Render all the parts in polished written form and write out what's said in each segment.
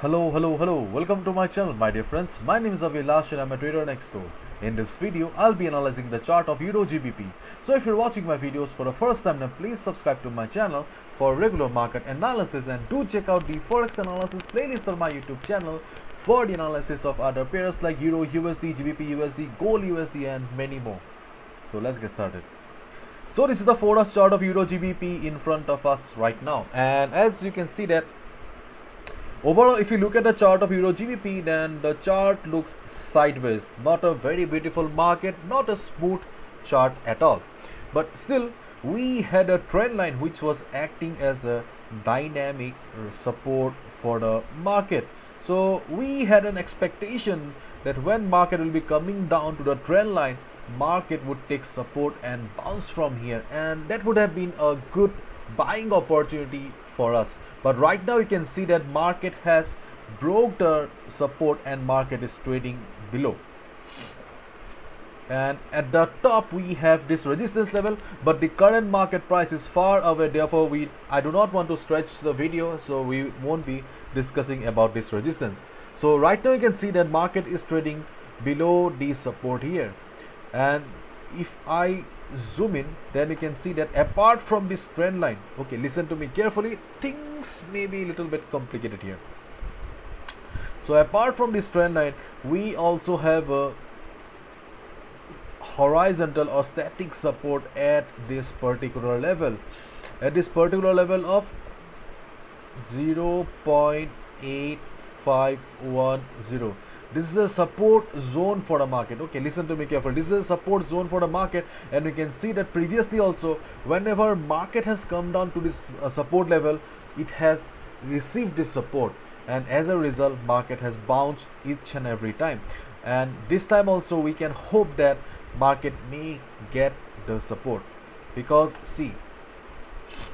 Hello. Welcome to my channel, my dear friends. My name is Abhilash and I'm a trader and expert. In this video, I'll be analyzing the chart of EURGBP. So if you're watching my videos for the first time, then please subscribe to my channel for regular market analysis, and do check out the Forex analysis playlist on my YouTube channel for the analysis of other pairs like Euro, USD, GBP, USD, Gold, USD, and many more. So let's get started. So this is the Forex chart of EURGBP in front of us right now, and as you can see that overall, if you look at the chart of EURGBP, then the chart looks sideways. Not a very beautiful market, not a smooth chart at all. But still, we had a trend line which was acting as a dynamic support for the market. So we had an expectation that when market will be coming down to the trend line, market would take support and bounce from here, and that would have been a good buying opportunity for us. But right now you can see that market has broke the support and market is trading below, and at the top we have this resistance level, but the current market price is far away. Therefore I do not want to stretch the video, so we won't be discussing about this resistance. So right now you can see that market is trading below the support here, and if I zoom in, then you can see that apart from this trend line, okay, listen to me carefully, things may be a little bit complicated here. So apart from this trend line, we also have a horizontal or static support at this particular level, of 0.8510. This is a support zone for the market. Okay, listen to me carefully. This is a support zone for the market, and you can see that previously also, whenever market has come down to this support level, it has received this support, and as a result, market has bounced each and every time. And this time also, we can hope that market may get the support, because see,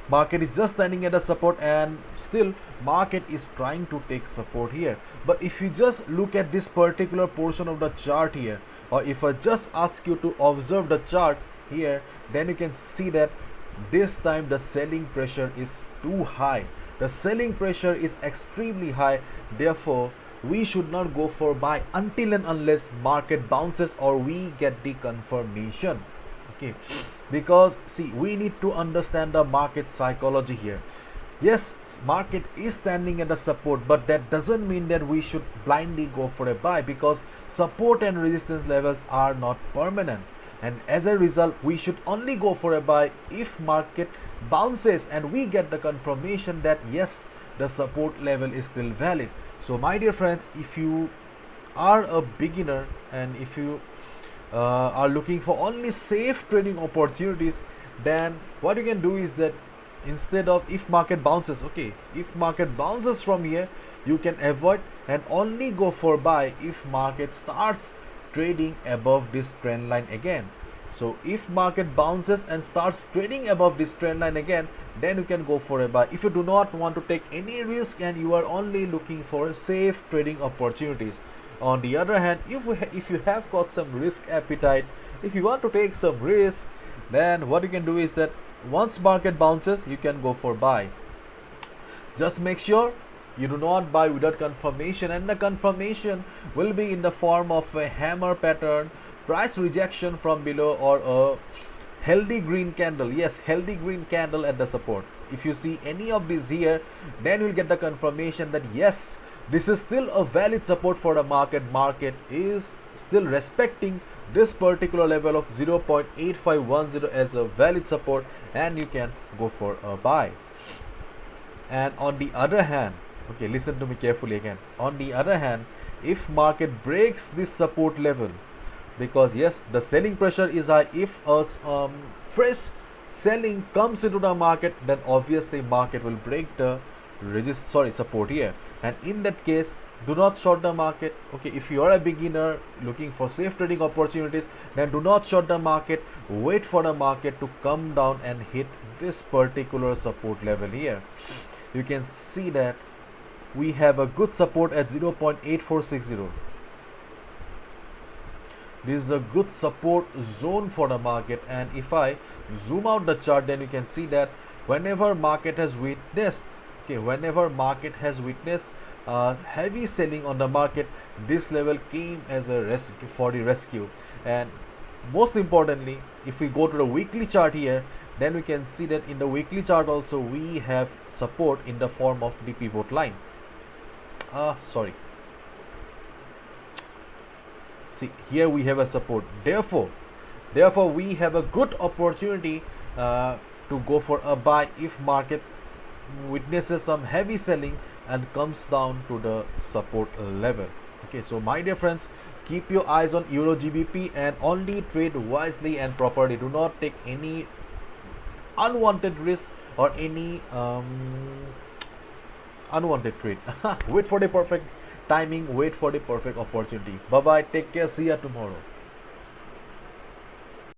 market is just standing at a support, and still market is trying to take support here. But if you just look at this particular portion of the chart here, or if I just ask you to observe the chart here, then you can see that this time the selling pressure is too high. The selling pressure is extremely high. Therefore we should not go for buy until and unless market bounces or we get the confirmation. Okay, because see, we need to understand the market psychology here. Yes, market is standing at a support, but that doesn't mean that we should blindly go for a buy, because support and resistance levels are not permanent, and as a result we should only go for a buy if market bounces and we get the confirmation that yes, the support level is still valid. So my dear friends, if you are a beginner and if you are looking for only safe trading opportunities, then what you can do is that instead of, if market bounces, okay, if market bounces from here, you can avoid and only go for buy if market starts trading above this trend line again. So if market bounces and starts trading above this trend line again, then you can go for a buy. If you do not want to take any risk and you are only looking for safe trading opportunities. On the other hand, if you have got some risk appetite, if you want to take some risk, then what you can do is that once market bounces, you can go for buy. Just make sure you do not buy without confirmation, and the confirmation will be in the form of a hammer pattern, price rejection from below, or a healthy green candle. Yes, healthy green candle at the support. If you see any of these here, then you will get the confirmation that yes, this is still a valid support for the market. Market is still respecting this particular level of 0.8510 as a valid support, and you can go for a buy. And on the other hand, okay, listen to me carefully again. On the other hand, if market breaks this support level, because yes, the selling pressure is high, if a fresh selling comes into the market, then obviously market will break the support here, and in that case, do not short the market. Okay, if you are a beginner looking for safe trading opportunities, then do not short the market. Wait for the market to come down and hit this particular support level here. You can see that we have a good support at 0.8460. This is a good support zone for the market, and if I zoom out the chart, then you can see that whenever market has witnessed Okay, whenever market has witnessed heavy selling on the market, this level came as a rescue for the rescue. And most importantly, if we go to the weekly chart here, then we can see that in the weekly chart also we have support in the form of the pivot line. Sorry, see here we have a support. Therefore we have a good opportunity to go for a buy if market witnesses some heavy selling and comes down to the support level. Okay, so my dear friends, keep your eyes on Euro GBP and only trade wisely and properly. Do not take any unwanted risk or any unwanted trade. Wait for the perfect timing, wait for the perfect opportunity. Bye bye, take care, see ya tomorrow.